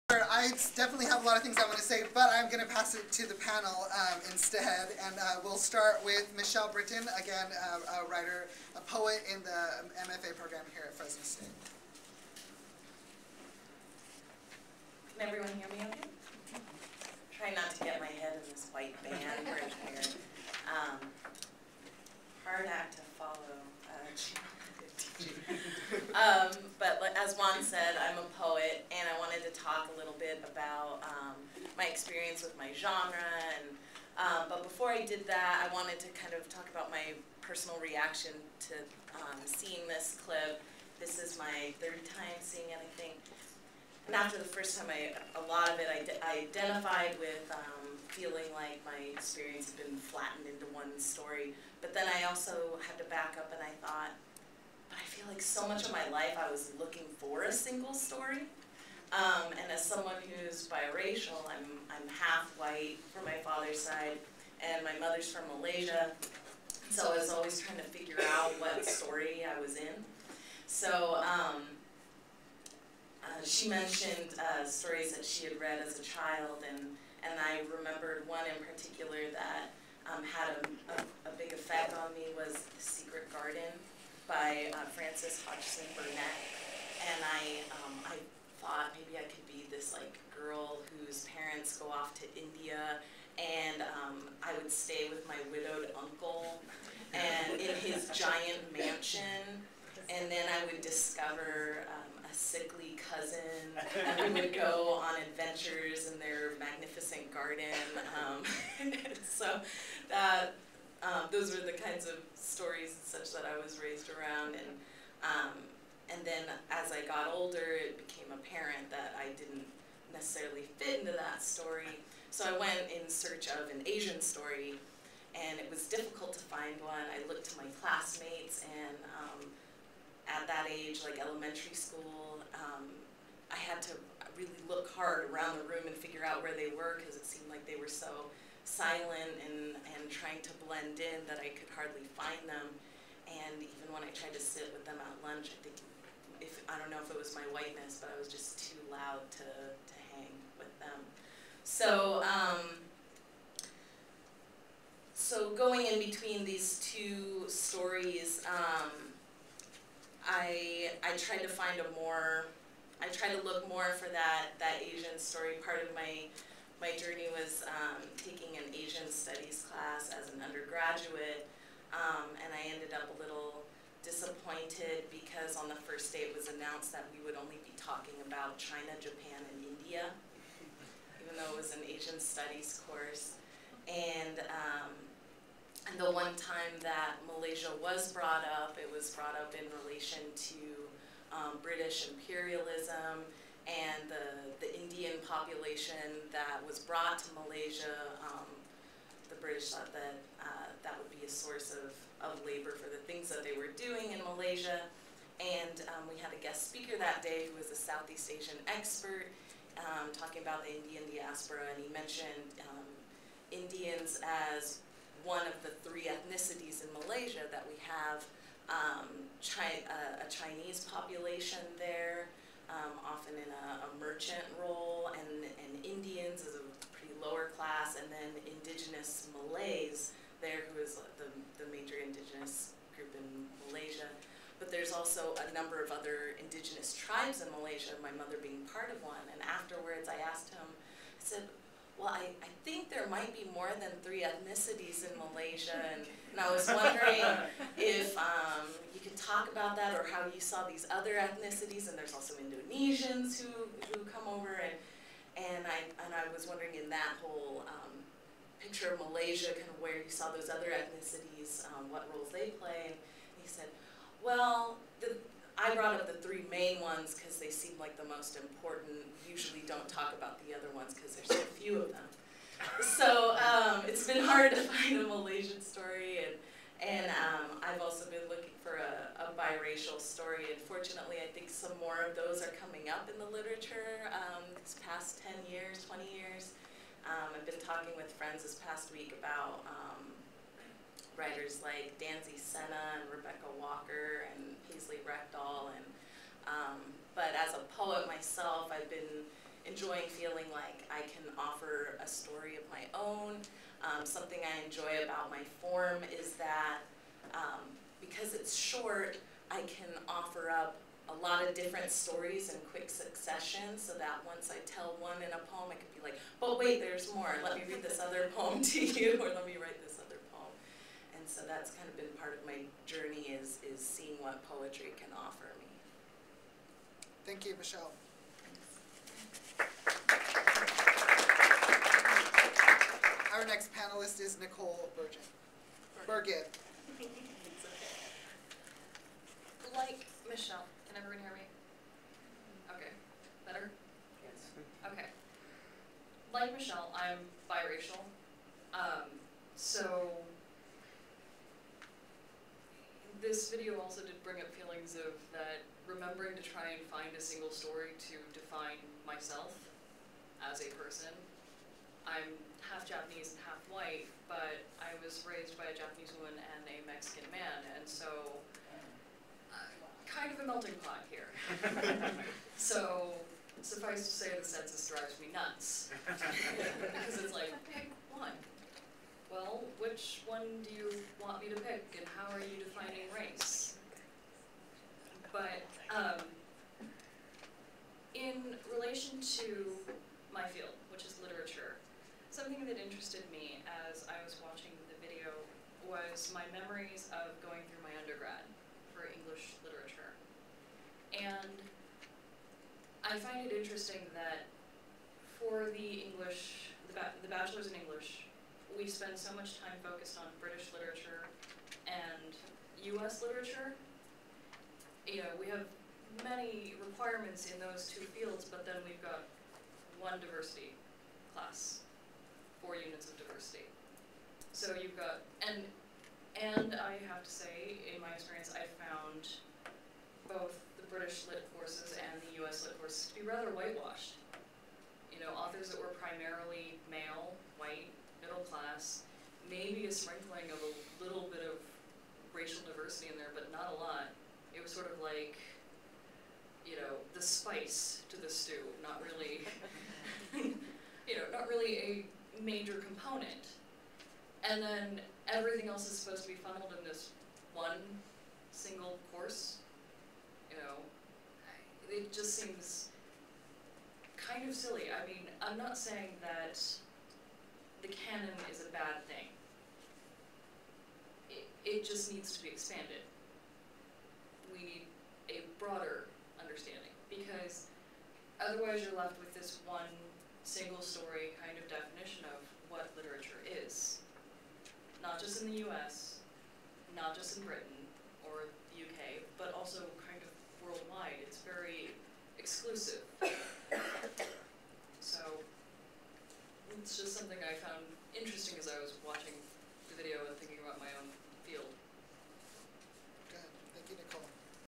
I definitely have a lot of things I want to say, but I'm going to pass it to the panel instead, and we'll start with Michelle Brittan, again, a writer, a poet in the MFA program here at Fresno State. Can everyone hear me okay? Try not to get my head in this white band right here. Hard act to follow. But as Juan said, I'm a poet, and I wanted to talk a little bit about my experience with my genre. But before I did that, I wanted to kind of talk about my personal reaction to seeing this clip. This is my third time seeing it, I think. And after the first time, a lot of it I identified with feeling like my experience had been flattened into one story. But then I also had to back up, and I thought, but I feel like so much of my life I was looking for a single story. And as someone who's biracial, I'm half white from my father's side, and my mother's from Malaysia. So I was always trying to figure out what story I was in. So she mentioned stories that she had read as a child, and I remembered one in particular that had a big effect on me was The Secret Garden by Frances Hodgson Burnett. And I thought maybe I could be this like girl whose parents go off to India, and I would stay with my widowed uncle and in his giant mansion, and then I would discover a sickly cousin, and we would go on adventures in their magnificent garden. So that those were the kinds of stories and such that I was raised around, and then as I got older, it became apparent that I didn't necessarily fit into that story. So I went in search of an Asian story, and it was difficult to find one. I looked to my classmates, and at that age, like elementary school, I had to really look hard around the room and figure out where they were, because it seemed like they were so silent and trying to blend in that I could hardly find them. And even when I tried to sit with them at lunch, I think, I don't know if it was my whiteness, but I was just too loud to hang with them. So, so going in between these two stories, I tried to find I tried to look more for that Asian story. Part of my journey was taking an Asian studies class as an undergraduate, and I ended up a little disappointed because on the first day it was announced that we would only be talking about China, Japan, and India, even though it was an Asian studies course. And the one time that Malaysia was brought up, it was brought up in relation to British imperialism and the Indian population that was brought to Malaysia. The British thought that that would be a source of labor for the things that they were doing in Malaysia. And we had a guest speaker that day who was a Southeast Asian expert talking about the Indian diaspora, and he mentioned Indians as one of the three ethnicities in Malaysia, that we have a Chinese population there, often in a merchant role, and Indians as a pretty lower class, and then indigenous Malays there, who is the major indigenous group in Malaysia. But there's also a number of other indigenous tribes in Malaysia, my mother being part of one. And afterwards I asked him, I said, well, I think there might be more than 3 ethnicities in Malaysia, and I was wondering if you could talk about that, or how you saw these other ethnicities. And there's also Indonesians who come over, and I was wondering in that whole picture of Malaysia, kind of where you saw those other ethnicities, what roles they play. And he said, well, I brought up the 3 main ones because they seem like the most important. Usually don't talk about the other ones because there's so few of them. So it's been hard to find a Malaysian story, and I've also been looking for a biracial story, and fortunately I think some more of those are coming up in the literature these past 10 years, 20 years. I've been talking with friends this past week about writers like Danzy Senna and Rebecca Walker and Paisley Rekdal, and but as a poet myself, I've been enjoying feeling like I can offer a story of my own. Something I enjoy about my form is that because it's short, I can offer up a lot of different stories in quick succession, so that once I tell one in a poem, I could be like, but wait, there's more. Let me read this other poem to you, or let me write this other poem. And so that's kind of been part of my journey, is seeing what poetry can offer me. Thank you, Michelle. Our next panelist is Nicole Burgman. Like Michelle, can everyone hear me? Okay, better? Yes. Okay. Like Michelle, I'm biracial. So this video also did bring up feelings of that, remembering to try and find a single story to define myself as a person. I'm half Japanese and half white, but I was raised by a Japanese woman and a Mexican man, and so kind of a melting pot here. So suffice to say, the census drives me nuts. Because it's like, pick one. Well, which one do you want me to pick, and how are you defining race? But in relation to my field, which is literature, something that interested me as I was watching the video was my memories of going through my undergrad for English literature. And I find it interesting that for the English, the bachelor's in English, we spend so much time focused on British literature and US literature. You know, we have many requirements in those two fields, but then we've got one diversity class, 4 units of diversity. So you've got, and I have to say, in my experience, I found both the British lit courses and the US lit courses to be rather whitewashed. You know, authors that were primarily male, white, middle class, maybe a sprinkling of a little bit of racial diversity in there, but not a lot. It was sort of like, you know, the spice to the stew, not really, you know, not really a major component. And then everything else is supposed to be funneled in this one single course. You know, it just seems kind of silly. I mean, I'm not saying that the canon is a bad thing. It just needs to be expanded. We need a broader understanding, because otherwise you're left with this one single story kind of definition of what literature is. Not just in the US, not just in Britain or the UK, but also kind of worldwide. It's very exclusive. So it's just something I found